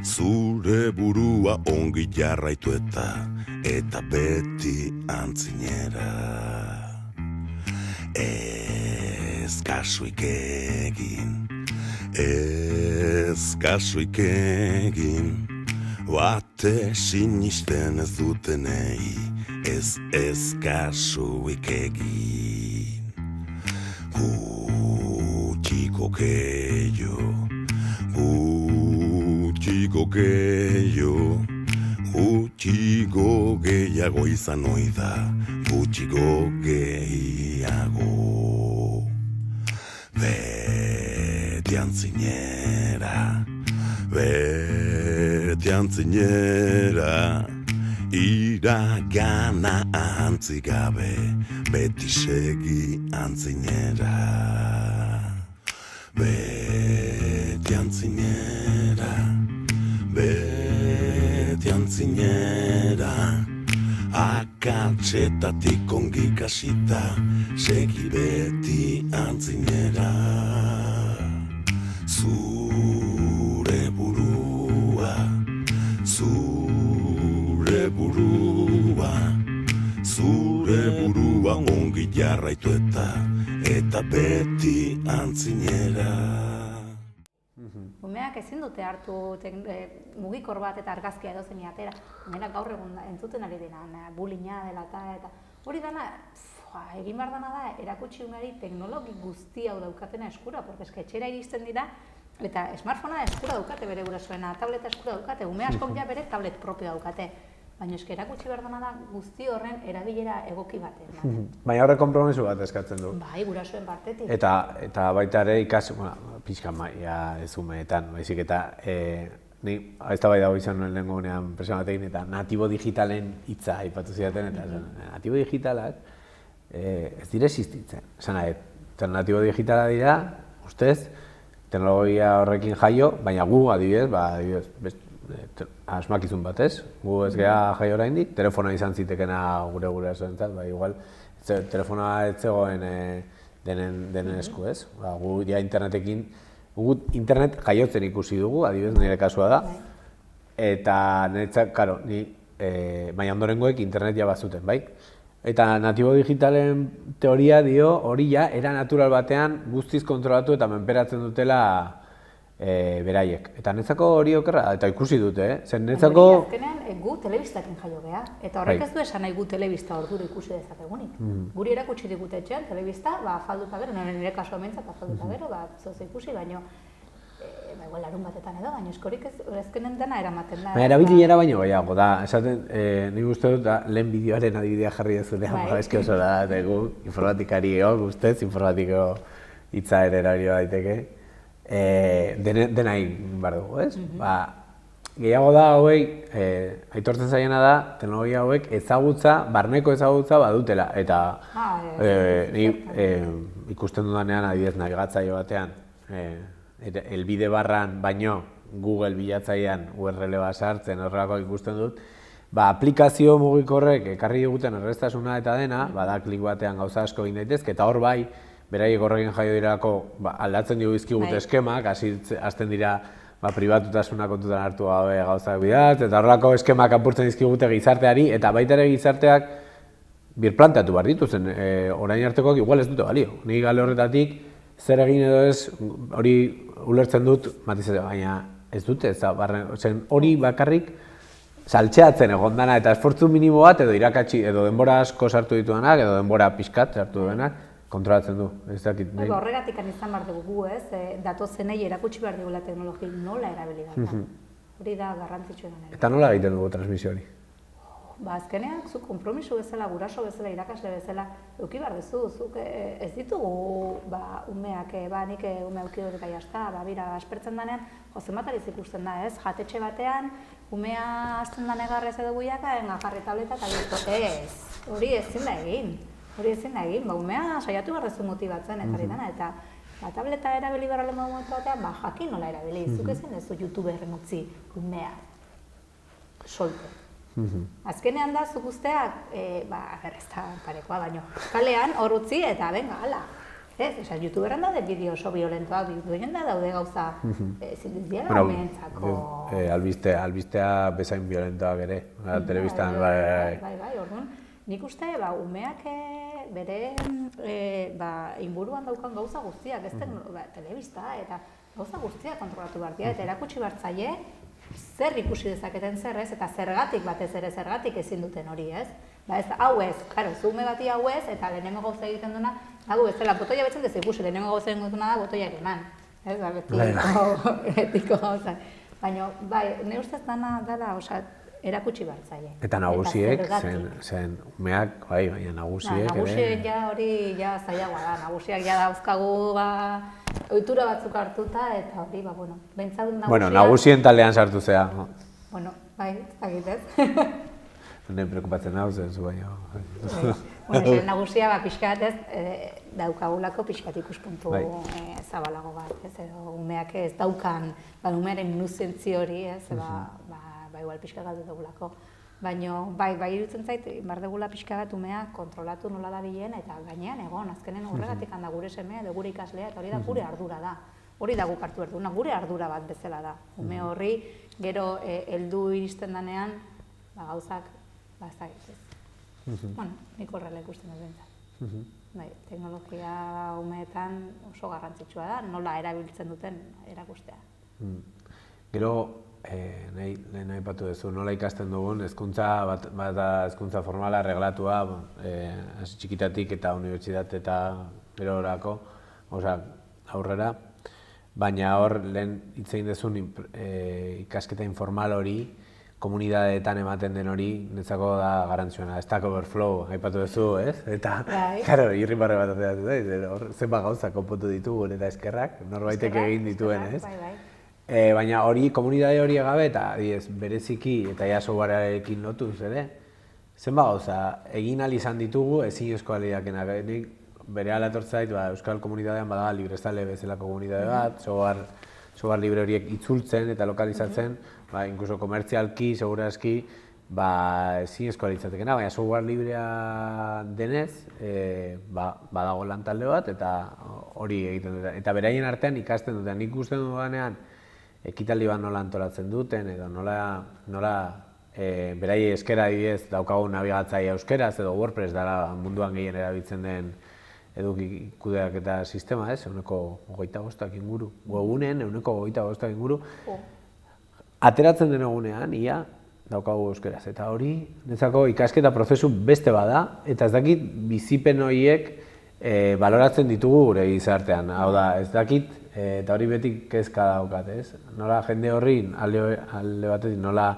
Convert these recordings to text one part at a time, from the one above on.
Zure burua ongi jarraitu eta beti antzinera. Ez kasuik egin, ez kasuik egin, bate sinisten ez dutenei, ez kasuik egin. Gutxiko gehiago, gutxiko gehiago, gutxiko gehiago izan oida, gutxiko gehiago. Beti antzinera, beti antzinera, iragana antzigabe, beti segi antzinera. Beti antzinera, beti antzinera, akatsetatik ongi kasita, segi beti antzinera. Zure burua, zure burua, zure burua ongi jarraitu eta beti antzinera. Umeak ezin dute hartu mugikor bat eta argazkia edozein atera. Gainera gaur egun entzuten ari dira, bullyinga dela eta hori dana, egin behar dana da, erakutsi umeari teknologi guzti hau daukatena eskura, porque eske etxera iristen dira, eta smartphonea eskura daukate bere gurasoena, tableta eskura daukate, ume askok ja bere tablet propio daukate. Baina eske erakutsi behar dana da guzti horren erabilera egoki bat ematen. Baina horrek konpromiso bat eskatzen du. Bai, gurasoen partetik. Eta baita ere pixka maia ez umeetan, baizik eta ni ez da bai dago izan nuen lehenko gunean persona batekin eta natibo digitalen hitza aipatu zidaten eta natibo digitalak ez dire existitzen. Esan nahi, natibo digitala dira, ustez, teknologia horrekin jaio, baina gu adibidez, asmakizun bat ez, gu ez geha jaio oraindik, telefonoa izan zitekena gure gurasoentzat, igual telefonoa ez zegoen denen esku ez, gu ja internetekin, gu internet jaiotzen ikusi dugu, adibidez nire kasua da, eta niretzat, karo, baina ondorengoek internet ja bazuten, bai? Eta natibo digitalen teoria dio hori ja era natural batean guztiz kontrolatu eta menperatzen dutela beraiek. Eta netzako hori okerra, eta ikusi dute, zen netzako... Azkenean gu telebistakin jaio geha, eta horrek ez du esan nahi gu telebista ordura ikusi dezakegunik. Guri erakutsi digute etxean, telebista, afalduta gero, nire kasu amentzat afalduta gero, zoz ikusi, baino, igual larun batetan edo, baina eskorik ezkenen dena eramaten da. Erabilera baino gehiago da, esaten, nik uste dut, lehen bideoaren adibidea jarri dezunean, eski oso da, gu informatikariok, ustez, informatiko hitza ere erabilia daiteke. Dena egin behar dugu, ez? Gehiago da hauei, aitortzen zaiena da, teknologia hauek ezagutza, barneko ezagutza badutela. Eta ikusten dudanean, adibidez, nabigatzaile batean, elbide barran baino Google bilatzailean URL bat sartzen horrelakoak ikusten dut, aplikazio mugikorrek ekarri diguten erraztasuna eta dena, da klik batean gauza asko egin daitezke, eta hor bai, beraiek horrekin jaio dirako aldatzen dugu izkigut eskemak, hasten dira pribatutasuna kontutan hartu gabe gauzak bidatz, eta horrelako eskemak apurtzen dizkigute gizarteari, eta baita ere gizarteak birplanteatu behar dituzen, orain artekoak igual ez dute balio. Nik alde horretatik zer egin edo ez, hori ulertzen dut, baina ez dute, hori bakarrik saltxeatzen egon dana eta esfortzu minimo bat edo irakatsi, edo denbora asko sartu dituenak, edo denbora pixkat sartu duenak, kontrolatzen du, ez dakit. Horregatik izan behar dugu, ez? Datozenei erakutsi behar dugula teknologi nola erabili da. Hori da garrantzitsuena. Eta nola egiten dugu transmisio hori? Azkenean, zu konpromiso bezala, guraso bezala, irakasle bezala, eduki behar duzu, zuk ez ditugu umeak, nik ume auki dut eta jazta, bira, aspertzen danean, zenbatariz ikusten da, ez? Jatetxe batean, umea azten da negarrez edo guiaka, engakarri tableta eta listo, ez, hori ezin da egin. Hori ezin da egin, umea saiatu behar duzu motibatzen eta eta tableta erabili behar lehen momentu batean, jakin nola erabili, zuk ezin duzu YouTuberren utzi umea solte. Azkenean da, zuk usteak, ez da parekoa baino, kalean hor utzi eta benga, ala. Ez, YouTuberren daude bideo oso violentoak, bideoen daude gauza zindiziela umeentzako. Albistea bezain violentoak ere, telebistan, Bai, orduan, nik uste, umeak bere inguruan daukan gauza guztiak, ez telebista, eta gauza guztiak kontrolatu behar dira, eta erakutsi behar zaie, zer ikusi dezaketen zer ez, eta zergatik batez ere zergatik ezin duten hori ez. Hau ez, karo, zume bati hau ez, eta lehenengo gauza egiten duna, hau ez, zela, botoia betzen dez ikusi, lehenengo gauza egiten duna da botoiak eman. Ez da, betiko gauza. Baina, ne ustez dala, erakutsi behar zaie. Eta nagusiek, zen umeak, baina nagusiek ere... Nagusiek hori zailagoa da, nagusiak dauzkagu ohitura batzuk hartuta, eta hori, bentsat nagusiak... Bueno, nagusien taldean sartu zea. Bueno, ez dakit ez. Nen preocupatzen hau zen zu baina... Nagusia pixka bat ez, daukagulako pixka bat ikuspuntu zabalago bat, ez, edo umeak ez daukan, umearen minuzentzi hori, ez, igual pixka galdu dugulako. Baina, iruditzen zait, bar dugula pixka bat umeak kontrolatu nola da bilen, eta gainean egon, azkenen horregatik handa gure semea edo gure ikaslea, eta hori da gure ardura da. Hori da guk hartu erduna, gure ardura bat bezala da. Ume horri, gero heldu iristen danean, gauzak, ez da ez. Bueno, nik horrela ikusten dut bentsat. Teknologia umeetan oso garrantzitsua da, nola erabiltzen duten erakustea. Gero, lehen aipatu duzu, nola ikasten dugun, hezkuntza bat da hezkuntza formala reglatua, hasi txikitatik eta unibertsitate eta gero orako, aurrera, baina hor lehen hitz egin duzun ikasketa informal hori, komunidadeetan ematen den hori, netzako da garrantzioa, Stack Overflow, aipatu duzu, ez? Eta, karo, irribarre bat atzeratzen da, hor zenbat gauza konpontu ditugun eta eskerrak, norbaitek egin dituen, ez? Baina hori, komunidade hori gabe eta bereziki eta softwarearekin lotuz ere, zenbat gauza egin ahal izan ditugu ezinezkoa liakenak. Nik berehala etortzait, euskal komunidadean badaga librezale bezalako komunidade bat, software libre horiek itzultzen eta lokalizatzen, inkluso komertzialki, segurazki, ezinezkoa litzatekena, baina software librea denez, badago lan talde bat eta hori egiten dut. Eta beraien artean ikasten duten, nik usten dudanean, ekitaldi bat nola antolatzen duten, edo nola beraiei eskera adibidez daukagun nabigatzaile euskeraz, edo WordPress dara munduan gehien erabiltzen den eduki kudeaketa sistema, ez? 25 inguru. Webunen 25 inguru. Ateratzen den egunean, ia, daukagu euskeraz. Eta hori, netzako ikasketa prozesu beste bada, eta ez dakit bizipen horiek baloratzen ditugu gure gizartean. Hau da, ez dakit, eta hori beti kezka daukat, ez? Nola jende horri, alde batetik, nola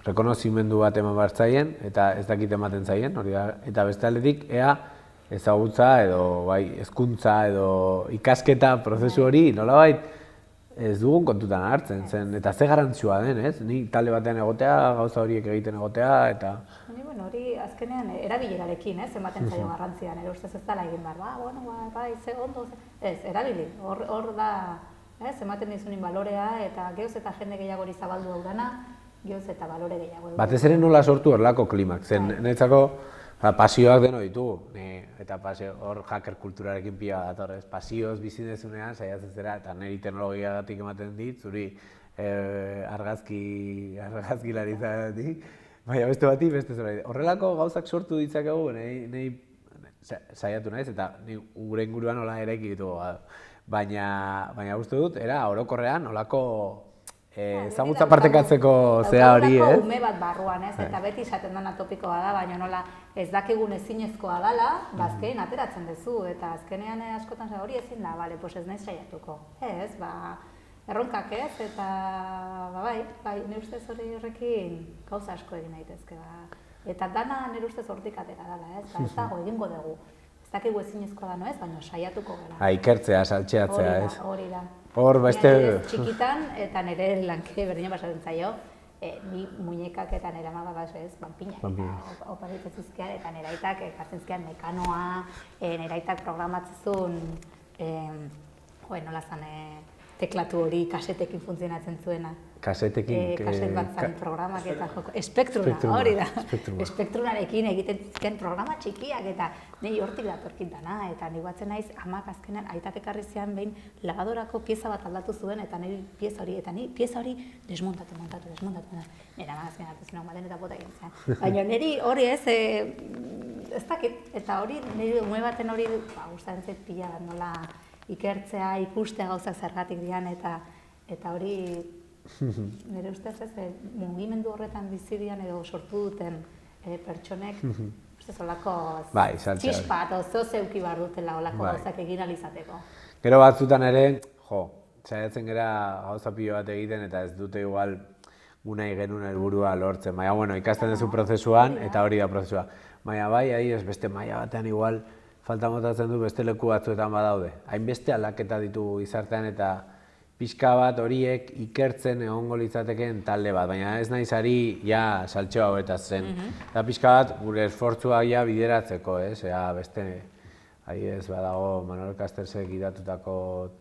rekonozimendu bat eman behar zaien, eta ez dakit ematen zaien, hori da, eta beste aldetik, ea ezagutza edo hezkuntza edo ikasketa prozesu hori nolabait ez dugun kontutan hartzen zen, eta ze garantzioa den, ez? Ni talde batean egotea, gauza horiek egiten egotea, eta... Hori azkenean erabilerarekin, ematen zaio garrantzian, ere ustez ez dela egin behar, ze ondo, ez, erabili, hor da, ematen dizunin balorea, eta gehoz eta jende gehiago hori zabaldu daudana, gehoz eta balore gehiago. Batez ere nola sortu horrelako klimak, zen netzako pasioak deno ditugu, eta hor hacker kulturarekin pila dator, pasioz bizi dezunean, saiatzen zera, eta niri teknologiagatik ematen dit, zuri argazkilaritzagatik, baina beste bati, beste zora. Horrelako gauzak sortu ditzakegu, nahi saiatu naiz, eta gure inguruan nola eraiki ditugu. Baina uste dut, orokorrean nolako ezagutza partekatzeko zea hori, ez? Daukagulako ume bat barruan, ez? Eta beti esaten dena topikoa da, baina nola ez dakigun ezinezkoa dala, azkenean ateratzen duzu, eta azkenean askotan hori ezin da, ez nahi saiatuko. Ez, erronkak ez, eta nire ustez horrekin gauza asko egin daitezke. Eta dana nire ustez hortik atera dela, ez? Ez dago egingo dugu. Ez dakigu ezinezkoa da, no ez? Baina saiatuko gara. Ikertzea, saltxeatzea, ez? Hori da. Hor, beste... Txikitan, eta nire lanke berdina pasatzen zaio, ni muñekak eta nire ama ez, banpinak. Oparitzen zizkian, eta nire aitak ekartzen zizkian mekanoa, nire aitak programatzezun, nola zan, teklatu hori kasetekin funtzionatzen zuena. kasetekin... Kaset bat zan programak eta joko. Espektruna, hori da. Espektrunarekin egiten zizken programa txikiak eta nahi hortik datorkit dana. Eta nahi batzen naiz, amak azkenean aitatek harri zian behin lavadorako pieza bat aldatu zuen eta nahi pieza hori desmontatu. Nera amak azkenean hartu zuen baten eta bota egin zen. Baina niri hori ez dakit. Eta hori, niri ume baten hori gustatzen zait pila bat nola ikertzea, ikustea gauzak zergatik dian eta hori nire ustez ez, mugimendu horretan bizi dian edo sortu duten pertsonek ustez olako txispa eta zeuki behar dutela olako gauzak egin alizateko. Gero batzutan ere, saiatzen gara gauza pilo bat egiten eta ez dute igual nahi genuen helburua lortzen. Baina, bueno, ikasten duzu prozesuan eta hori da prozesua. Baina bai, ez beste maila batean igual falta motatzen du beste leku batzuetan badaude. Hainbeste aldaketa ditugu gizartean eta pixka bat horiek ikertzen egongo litzatekeen talde bat, baina ez naiz ari ja saltxo hauetaz zen. Eta pixka bat gure esfortzua ja bideratzeko, beste adibidez badago Manuel Castellsek idatutako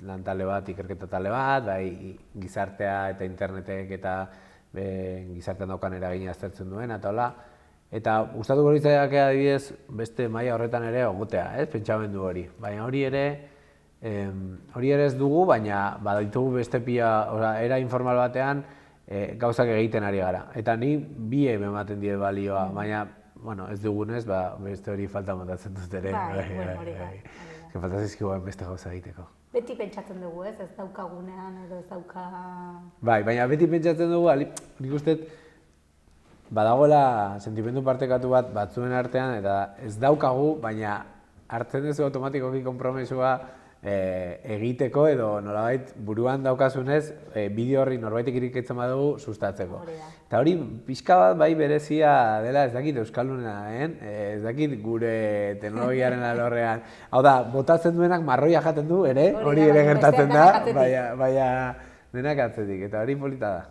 lan talde bat, ikerketa talde bat, bai gizartea eta internetek eta gizartean daukan eragina aztertzen duen, eta hola. Eta gustatuko litzaiake adibidez beste maila horretan ere egotea, pentsamendu hori. Baina hori ere ez dugu, baina baditugu beste era informal batean gauzak egiten ari gara. Eta ni bi ematen die balioa, baina ez dugunez, beste hori falta motatzen dut ere. Hori da. Falta zizkigu beste gauza egiteko. Beti pentsatzen dugu, ez daukagunean edo ez dauka... Bai, baina beti pentsatzen dugu, nik uste badagoela sentimendu partekatu bat batzuen artean eta ez daukagu, baina hartzen duzu automatikoki konpromesua egiteko edo nolabait buruan daukazunez bideo horri norbaitek irikitzen badugu sustatzeko. Eta hori pixka bat bai berezia dela ez dakit euskalduna, ez dakit gure teknologiaren alorrean. Hau da, botatzen duenak marroia jaten du ere, hori ere gertatzen da, baina denak atzetik, eta hori polita da.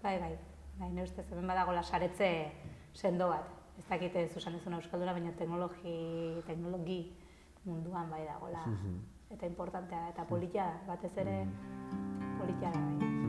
Bai, nire ustez hemen badagoela saretze sendo bat. Ez dakit zuzan ezuna euskalduna, baina teknologi munduan bai dagoela. Eta importantea eta politia da, batez ere politia da bai.